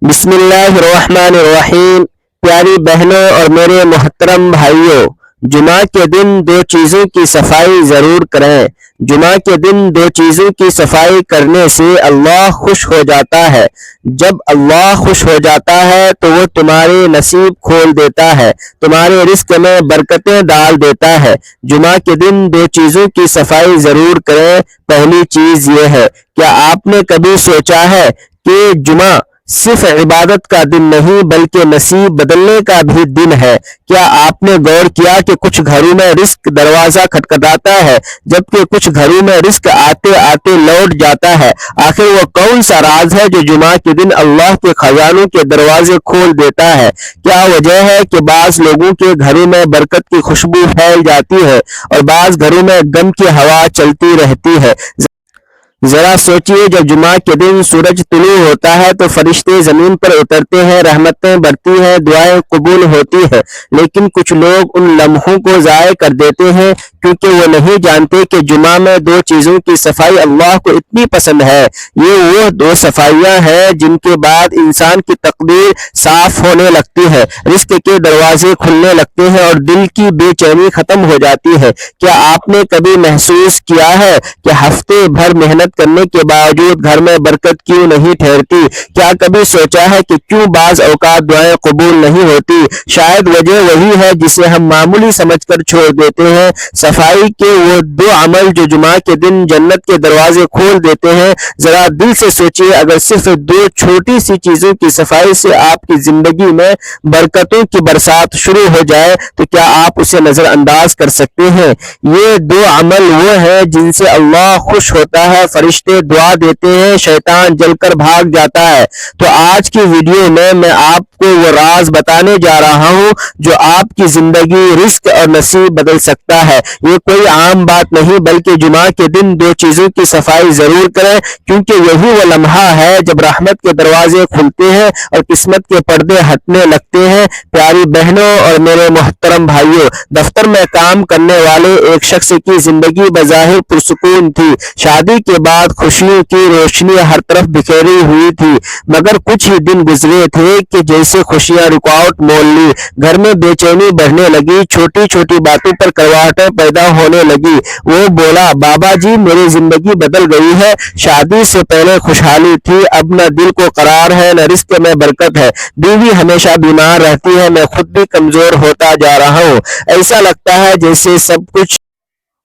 بسم اللہ الرحمن الرحیم۔ پیاری بہنوں اور میرے محترم بھائیوں، جمعہ کے دن دو چیزوں کی صفائی ضرور کریں۔ جمعہ کے دن دو چیزوں کی صفائی کرنے سے اللہ خوش ہو جاتا ہے۔ جب اللہ خوش ہو جاتا ہے تو وہ تمہارے نصیب کھول دیتا ہے، تمہارے رزق میں برکتیں ڈال دیتا ہے۔ جمعہ کے دن دو چیزوں کی صفائی ضرور کریں۔ پہلی چیز یہ ہے، کیا آپ نے کبھی سوچا ہے کہ جمعہ صرف عبادت کا دن نہیں بلکہ نصیب بدلنے کا بھی دن ہے؟ کیا آپ نے غور کیا کہ کچھ گھروں میں رزق دروازہ کھٹکھٹاتا ہے جبکہ کچھ گھروں میں رزق آتے آتے لوٹ جاتا ہے؟ آخر وہ کون سا راز ہے جو جمعہ کے دن اللہ کے خزانوں کے دروازے کھول دیتا ہے؟ کیا وجہ ہے کہ بعض لوگوں کے گھروں میں برکت کی خوشبو پھیل جاتی ہے اور بعض گھروں میں غم کی ہوا چلتی رہتی ہے؟ ذرا سوچئے، جب جمعہ کے دن سورج طلوع ہوتا ہے تو فرشتے زمین پر اترتے ہیں، رحمتیں برتی ہیں، دعائیں قبول ہوتی ہیں، لیکن کچھ لوگ ان لمحوں کو ضائع کر دیتے ہیں کیونکہ وہ نہیں جانتے کہ جمعہ میں دو چیزوں کی صفائی اللہ کو اتنی پسند ہے۔ یہ وہ دو صفائیاں ہیں جن کے بعد انسان کی تقدیر صاف ہونے لگتی ہے، رزق کے دروازے کھلنے لگتے ہیں اور دل کی بے چینی ختم ہو جاتی ہے۔ کیا آپ نے کبھی محسوس کیا ہے کہ ہفتے بھر محنت کرنے کے باوجود گھر میں برکت کیوں نہیں ٹھہرتی؟ کیا کبھی سوچا ہے کہ کیوں بعض اوقات دعائیں قبول نہیں ہوتی؟ شاید وجہ وہی ہے جسے ہم معمولی سمجھ کر چھوڑ دیتے ہیں۔ صفائی کے وہ دو عمل جو جمعہ کے دن جنت کے دروازے کھول دیتے ہیں، ذرا دل سے سوچئے، اگر صرف دو چھوٹی سی چیزوں کی صفائی سے آپ کی زندگی میں برکتوں کی برسات شروع ہو جائے تو کیا آپ اسے نظر انداز کر سکتے ہیں؟ یہ دو عمل وہ ہیں جن سے اللہ خوش ہوتا ہے، فرشتے دعا دیتے ہیں، شیطان جل کر بھاگ جاتا ہے۔ تو آج کی ویڈیو میں آپ کو وہ راز بتانے جا رہا ہوں جو آپ کی زندگی، رزق اور نصیب بدل سکتا ہے۔ یہ کوئی عام بات نہیں بلکہ جمعہ کے دن دو چیزوں کی صفائی ضرور کریں، کیونکہ یہی وہ لمحہ ہے جب رحمت کے دروازے کھلتے ہیں اور قسمت کے پردے ہٹنے لگتے ہیں۔ پیاری بہنوں اور میرے محترم بھائیوں، دفتر میں کام کرنے والے ایک شخص کی زندگی بظاہر پرسکون تھی۔ شادی کے بعد خوشیوں کی روشنی ہر طرف بکھیری ہوئی تھی، مگر کچھ ہی دن گزرے تھے کہ جیسے خوشیاں رکاوٹ مول لی۔ گھر میں بے چینی بڑھنے لگی، چھوٹی چھوٹی باتوں پر کرواہٹیں پیدا ہونے لگی۔ وہ بولا، بابا جی میری زندگی بدل گئی ہے، شادی سے پہلے خوشحالی تھی، اب نہ دل کو قرار ہے نہ رزق میں برکت ہے، بیوی ہمیشہ بیمار رہتی ہے، میں خود بھی کمزور ہوتا جا رہا ہوں، ایسا لگتا ہے جیسے سب کچھ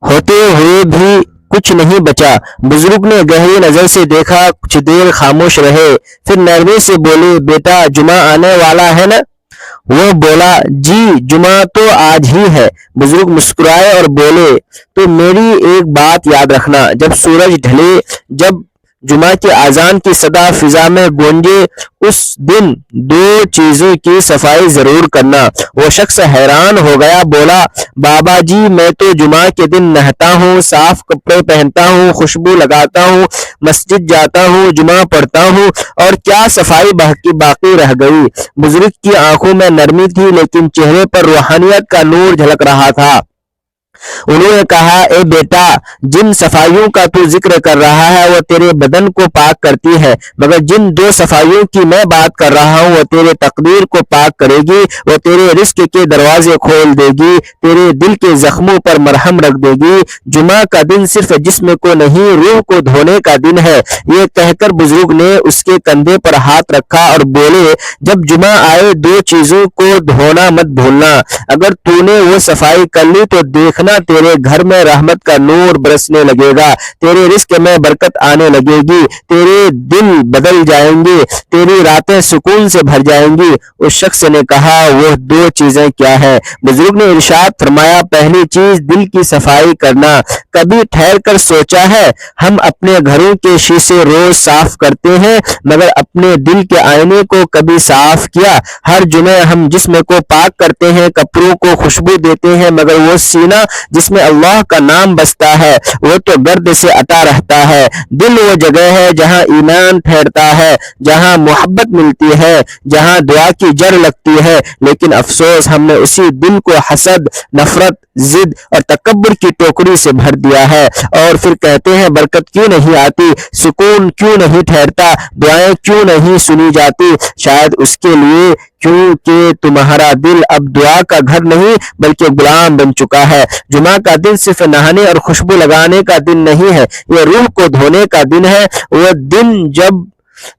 ہوتے ہوئے بھی کچھ نہیں بچا۔ بزرگ نے گہری نظر سے دیکھا، کچھ دیر خاموش رہے، پھر نرمی سے بولے، بیٹا جمعہ آنے والا ہے نا؟ وہ بولا، جی جمعہ تو آج ہی ہے۔ بزرگ مسکرائے اور بولے، تو میری ایک بات یاد رکھنا، جب سورج ڈھلے، جب جمعہ کی اذان کی صدا فضا میں گونجے، اس دن دو چیزوں کی صفائی ضرور کرنا۔ وہ شخص حیران ہو گیا، بولا، بابا جی میں تو جمعہ کے دن نہتا ہوں، صاف کپڑے پہنتا ہوں، خوشبو لگاتا ہوں، مسجد جاتا ہوں، جمعہ پڑھتا ہوں، اور کیا صفائی باقی رہ گئی؟ بزرگ کی آنکھوں میں نرمی تھی لیکن چہرے پر روحانیت کا نور جھلک رہا تھا۔ انہوں نے کہا، اے بیٹا، جن صفائیوں کا تو ذکر کر رہا ہے وہ تیرے بدن کو پاک کرتی ہے، مگر جن دو صفائیوں کی میں بات کر رہا ہوں وہ تیرے تقدیر کو پاک کرے گی، وہ تیرے رزق کے دروازے کھول دے گی، تیرے دل کے زخموں پر مرہم رکھ دے گی۔ جمعہ کا دن صرف جسم کو نہیں روح کو دھونے کا دن ہے۔ یہ کہہ کر بزرگ نے اس کے کندھے پر ہاتھ رکھا اور بولے، جب جمعہ آئے دو چیزوں کو دھونا مت بھولنا۔ اگر تو نے وہ صفائی کر لی تو دیکھنا تیرے گھر میں رحمت کا نور برسنے لگے گا، تیرے رزق میں برکت آنے لگے گی، تیرے دل بدل جائیں گے، تیری راتیں سکون سے بھر جائیں گی۔ اس شخص نے کہا، وہ دو چیزیں کیا ہیں؟ بزرگ نے ارشاد فرمایا، پہلی چیز دل کی صفائی کرنا۔ کبھی ٹھہر کر سوچا ہے، ہم اپنے گھروں کے شیشے روز صاف کرتے ہیں مگر اپنے دل کے آئینے کو کبھی صاف کیا؟ ہر جمعہ ہم جسم کو پاک کرتے ہیں، کپڑوں کو خوشبو دیتے ہیں، مگر وہ سینہ جس میں اللہ کا نام بستا ہے وہ تو گرد سے عطا رہتا ہے۔ دل وہ جگہ ہے جہاں ایمان ٹھہرتا ہے، جہاں محبت ملتی ہے، جہاں دعا کی جڑ لگتی ہے، لیکن افسوس ہم نے اسی دل کو حسد، نفرت، ضد اور تکبر کی ٹوکری سے بھر دیا ہے۔ اور پھر کہتے ہیں برکت کیوں نہیں آتی، سکون کیوں نہیں ٹھہرتا، دعائیں کیوں نہیں سنی جاتی؟ شاید اس کے لیے کیونکہ تمہارا دل اب دعا کا گھر نہیں بلکہ غلام بن چکا ہے۔ جمعہ کا دن صرف نہانے اور خوشبو لگانے کا دن نہیں ہے، یہ روح کو دھونے کا دن ہے۔ وہ دن جب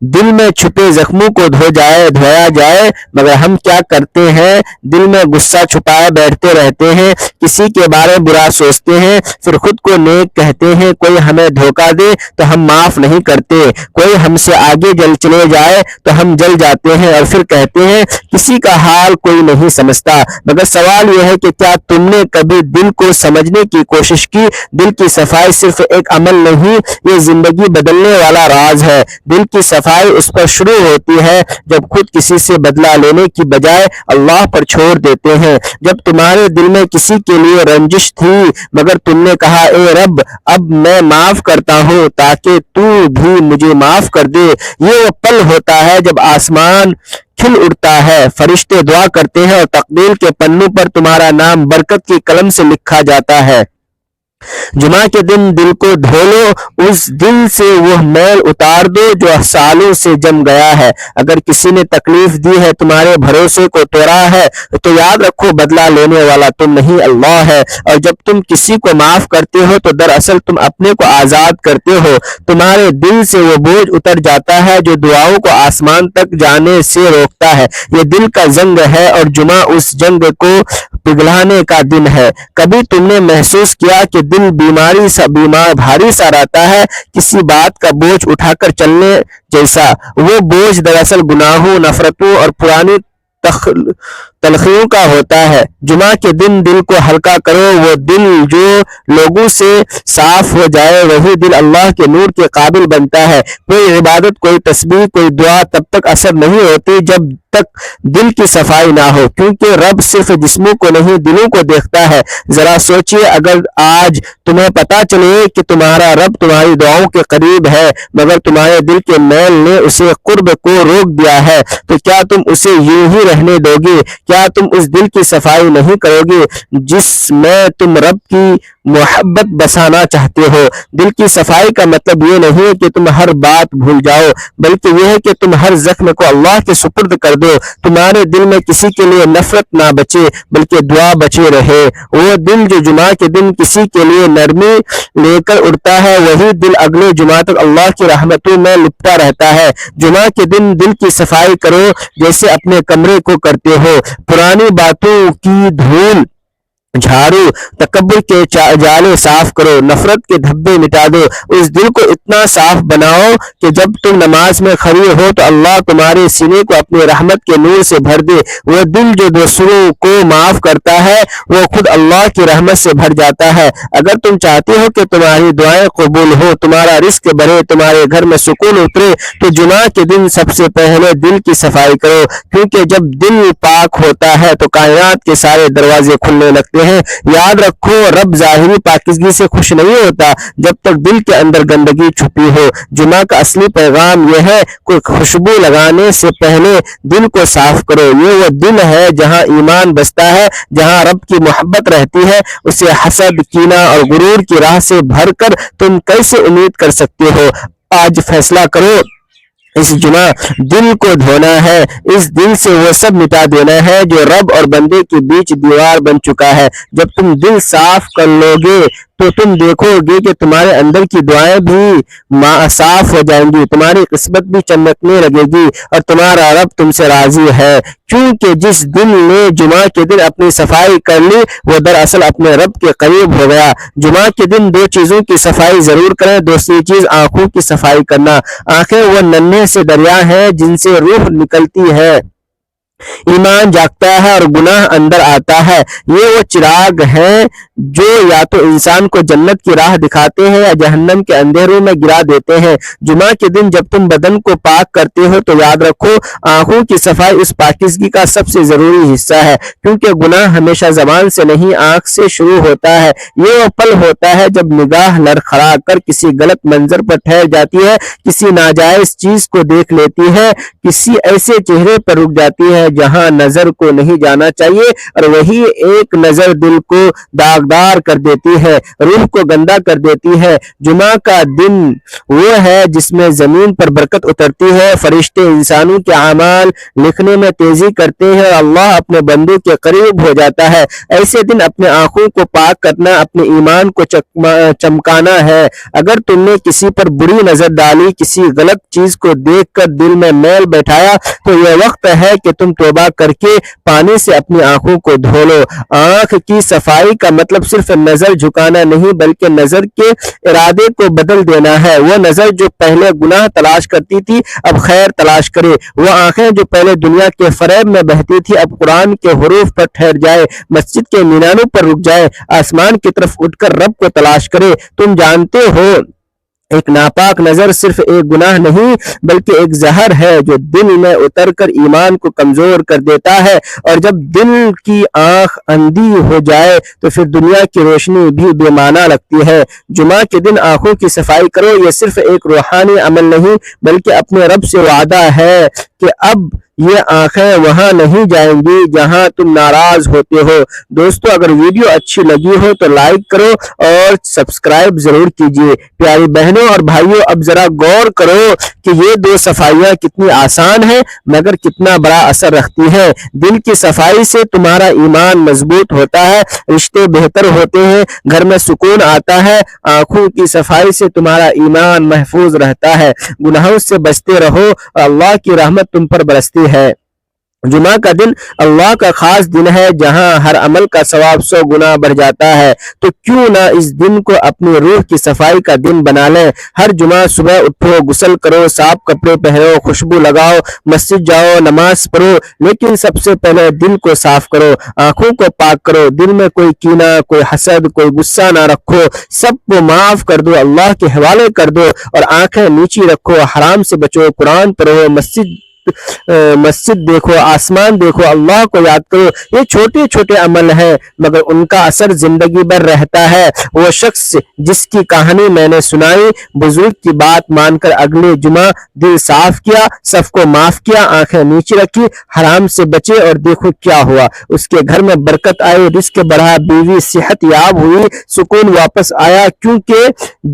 دل میں چھپے زخموں کو دھویا جائے، مگر ہم کیا کرتے ہیں، دل میں غصہ چھپائے بیٹھتے رہتے ہیں، کسی کے بارے برا سوچتے ہیں، پھر خود کو نیک کہتے ہیں، کوئی ہمیں دھوکہ دے تو ہم معاف نہیں کرتے، کوئی ہم سے آگے چلے جائے تو ہم جل جاتے ہیں اور پھر کہتے ہیں کسی کا حال کوئی نہیں سمجھتا۔ مگر سوال یہ ہے کہ کیا تم نے کبھی دل کو سمجھنے کی کوشش کی؟ دل کی صفائی صرف ایک عمل نہیں، یہ زندگی بدلنے والا راز ہے۔ دل کی صفائی اس پر شروع ہوتی ہے جب خود کسی سے بدلہ لینے کی بجائے اللہ پر چھوڑ دیتے ہیں۔ جب تمہارے دل میں کسی کے لیے رنجش تھی مگر تم نے کہا اے رب اب میں معاف کرتا ہوں تاکہ تو بھی مجھے معاف کر دے، یہ وہ پل ہوتا ہے جب آسمان کھل اٹھتا ہے، فرشتے دعا کرتے ہیں اور تقدیر کے پنوں پر تمہارا نام برکت کی قلم سے لکھا جاتا ہے۔ جمعہ کے دن دل کو دھو لو، اس دل سے وہ میل اتار دو جو سالوں سے جم گیا ہے۔ اگر کسی نے تکلیف دی ہے، تمہارے بھروسے کو توڑا ہے تو یاد رکھو بدلہ لینے والا تم نہیں اللہ ہے، اور جب تم کسی کو معاف کرتے ہو تو دراصل تم اپنے کو آزاد کرتے ہو۔ تمہارے دل سے وہ بوجھ اتر جاتا ہے جو دعاؤں کو آسمان تک جانے سے روکتا ہے۔ یہ دل کا زنگ ہے اور جمعہ اس جنگ کو پگھلانے کا دن ہے۔ کبھی تم نے محسوس کیا کہ دل بھاری سا رہتا ہے، کسی بات کا بوجھ اٹھا کر چلنے جیسا؟ وہ بوجھ دراصل گناہوں، نفرتوں اور پرانی تلخیوں کا ہوتا ہے۔ جمعہ کے دن دل کو ہلکا کرو، وہ دل جو لوگوں سے صاف ہو جائے وہی دل اللہ کے نور کے قابل بنتا ہے۔ کوئی عبادت، کوئی تسبیح، کوئی دعا تب تک اثر نہیں ہوتی جب تک دل کی صفائی نہ ہو، کیونکہ رب صرف جسموں کو نہیں دلوں کو دیکھتا ہے۔ ذرا سوچئے اگر آج تمہیں پتا چلے کہ تمہارا رب تمہاری دعاؤں کے قریب ہے مگر تمہارے دل کے میل نے اسے قرب کو روک دیا ہے تو کیا تم اسے یوں ہی رہنے دو گے؟ کیا تم اس دل کی صفائی نہیں کرو گے جس میں تم رب کی محبت بسانا چاہتے ہو؟ دل کی صفائی کا مطلب یہ نہیں کہ تم ہر بات بھول جاؤ، بلکہ یہ ہے کہ تم ہر زخم کو اللہ کے سپرد کر دو۔ تمہارے دل میں کسی کے لیے نفرت نہ بچے بلکہ دعا بچے رہے۔ وہ دل جو جمعہ کے دن کسی کے لیے نرمی لے کر اڑتا ہے وہی دل اگلے جمعہ تک اللہ کی رحمتوں میں لپٹا رہتا ہے۔ جمعہ کے دن دل کی صفائی کرو جیسے اپنے کمرے کو کرتے ہو، پرانی باتوں کی دھول جھاڑو، تکبر کے جالے صاف کرو، نفرت کے دھبے مٹا دو۔ اس دل کو اتنا صاف بناؤ کہ جب تم نماز میں کھڑے ہو تو اللہ تمہارے سینے کو اپنی رحمت کے نور سے بھر دے۔ وہ دل جو دوسروں کو معاف کرتا ہے وہ خود اللہ کی رحمت سے بھر جاتا ہے۔ اگر تم چاہتے ہو کہ تمہاری دعائیں قبول ہو، تمہارا رزق بڑھے، تمہارے گھر میں سکون اترے تو جمعہ کے دن سب سے پہلے دل کی صفائی کرو، کیونکہ جب دل پاک ہوتا ہے تو کائنات کے سارے دروازے کھلنے لگتے ہیں۔ یاد رکھو رب ظاہری پاکیزگی سے خوش نہیں ہوتا جب تک دل کے اندر گندگی چھپی ہو۔ جمعہ کا اصلی پیغام یہ ہے، کوئی خوشبو لگانے سے پہلے دل کو صاف کرو۔ یہ وہ دل ہے جہاں ایمان بستا ہے، جہاں رب کی محبت رہتی ہے۔ اسے حسد، کینہ اور غرور کی راہ سے بھر کر تم کیسے امید کر سکتے ہو؟ آج فیصلہ کرو، اس جمعہ دل کو دھونا ہے، اس دل سے وہ سب مٹا دینا ہے جو رب اور بندے کے بیچ دیوار بن چکا ہے۔ جب تم دل صاف کر لو گے تو تم دیکھو گے کہ تمہارے اندر کی دعائیں بھی صاف ہو جائیں گی، تمہاری قسمت بھی چمکنے لگے گی اور تمہارا رب تم سے راضی ہے، کیونکہ جس دل نے جمعہ کے دن اپنی صفائی کر لی وہ دراصل اپنے رب کے قریب ہو گیا۔ جمعہ کے دن دو چیزوں کی صفائی ضرور کریں۔ دوسری چیز آنکھوں کی صفائی کرنا۔ آنکھیں وہ ننھے سے دریا ہیں جن سے روح نکلتی ہے۔ ایمان جاگتا ہے اور گناہ اندر آتا ہے۔ یہ وہ چراغ ہیں جو یا تو انسان کو جنت کی راہ دکھاتے ہیں یا جہنم کے اندھیروں میں گرا دیتے ہیں۔ جمعہ کے دن جب تم بدن کو پاک کرتے ہو تو یاد رکھو آنکھوں کی صفائی اس پاکیزگی کا سب سے ضروری حصہ ہے، کیونکہ گناہ ہمیشہ زبان سے نہیں آنکھ سے شروع ہوتا ہے۔ یہ وہ پل ہوتا ہے جب نگاہ لڑکھڑا کر کسی غلط منظر پر ٹھہر جاتی ہے، کسی ناجائز چیز کو دیکھ لیتی ہے، کسی ایسے چہرے پر رک جاتی ہے جہاں نظر کو نہیں جانا چاہیے، اور وہی ایک نظر دل کو داغدار کر دیتی ہے، روح کو گندا کر دیتی ہے۔ جمعہ کا دن وہ ہے جس میں زمین پر برکت اترتی ہے، فرشتے انسانوں کے اعمال لکھنے میں تیزی کرتے ہیں اور اللہ اپنے بندوں کے قریب ہو جاتا ہے۔ ایسے دن اپنے آنکھوں کو پاک کرنا، اپنے ایمان کو چمکانا ہے۔ اگر تم نے کسی پر بری نظر ڈالی، کسی غلط چیز کو دیکھ کر دل میں میل بیٹھایا، تو یہ وقت ہے کہ تم توبہ کر کے پانی سے اپنی آنکھوں کو دھو لو۔ آنکھ کی صفائی کا مطلب صرف نظر جھکانا نہیں بلکہ نظر کے ارادے کو بدل دینا ہے۔ وہ نظر جو پہلے گناہ تلاش کرتی تھی اب خیر تلاش کرے، وہ آنکھیں جو پہلے دنیا کے فریب میں بہتی تھی اب قرآن کے حروف پر ٹھہر جائے، مسجد کے میناروں پر رک جائے، آسمان کی طرف اٹھ کر رب کو تلاش کرے۔ تم جانتے ہو ایک ناپاک نظر صرف ایک گناہ نہیں بلکہ ایک زہر ہے جو دل میں اتر کر ایمان کو کمزور کر دیتا ہے، اور جب دل کی آنکھ اندھی ہو جائے تو پھر دنیا کی روشنی بھی بے معنی لگتی ہے۔ جمعہ کے دن آنکھوں کی صفائی کرو، یہ صرف ایک روحانی عمل نہیں بلکہ اپنے رب سے وعدہ ہے کہ اب یہ آنکھیں وہاں نہیں جائیں گی جہاں تم ناراض ہوتے ہو۔ دوستو، اگر ویڈیو اچھی لگی ہو تو لائک کرو اور سبسکرائب ضرور کیجیے۔ پیاری بہنوں اور بھائیوں، اب ذرا غور کرو کہ یہ دو صفائیاں کتنی آسان ہیں مگر کتنا بڑا اثر رکھتی ہیں۔ دل کی صفائی سے تمہارا ایمان مضبوط ہوتا ہے، رشتے بہتر ہوتے ہیں، گھر میں سکون آتا ہے۔ آنکھوں کی صفائی سے تمہارا ایمان محفوظ رہتا ہے، گناہوں سے بچتے رہو اور اللہ کی رحمت تم پر برستی ہے۔ جمعہ کا دن اللہ کا خاص دن ہے جہاں ہر عمل کا ثواب 100 گنا بڑھ جاتا ہے، تو کیوں نہ اس دن کو اپنی روح کی صفائی کا دن بنا لیں۔ ہر جمعہ صبح اٹھو، غسل کرو، صاف کپڑے پہنو، خوشبو لگاؤ، مسجد جاؤ، نماز پڑھو، لیکن سب سے پہلے دل کو صاف کرو، آنکھوں کو پاک کرو۔ دل میں کوئی کینہ، کوئی حسد، کوئی غصہ نہ رکھو، سب کو معاف کر دو، اللہ کے حوالے کر دو اور آنکھیں نیچی رکھو، حرام سے بچو، قرآن پڑھو، مسجد دیکھو، آسمان دیکھو، اللہ کو یاد کرو۔ یہ چھوٹے چھوٹے عمل ہیں مگر ان کا اثر زندگی بھر رہتا ہے۔ وہ شخص جس کی کہانی میں نے سنائی، بزرگ کی بات مان کر اگلے جمعہ دل صاف کیا، سب کو معاف کیا، آنکھیں نیچے رکھی، حرام سے بچے اور دیکھو کیا ہوا، اس کے گھر میں برکت آئی، رزق بڑھا، بیوی صحت یاب ہوئی، سکون واپس آیا، کیونکہ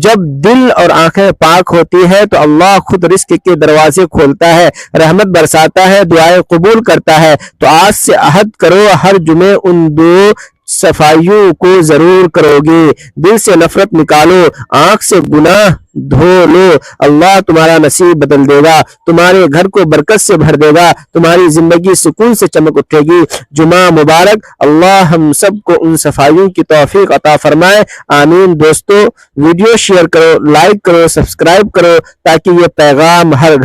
جب دل اور آنکھیں پاک ہوتی ہے تو اللہ خود رزق کے دروازے کھولتا ہے، رحمت برساتا ہے، دعائیں قبول کرتا ہے۔ تو آج سے عہد کرو ہر جمعے ان دو صفائیوں کو ضرور کرو گے۔ دل سے نفرت نکالو، آنکھ سے گناہ دھو لو، اللہ تمہارا نصیب بدل دے گا، تمہارے گھر کو برکت سے بھر دے گا، تمہاری زندگی سکون سے چمک اٹھے گی۔ جمعہ مبارک، اللہ ہم سب کو ان صفائیوں کی توفیق عطا فرمائے، آمین۔ دوستو، ویڈیو شیئر کرو، لائک کرو، سبسکرائب کرو تاکہ یہ پیغام ہر گھر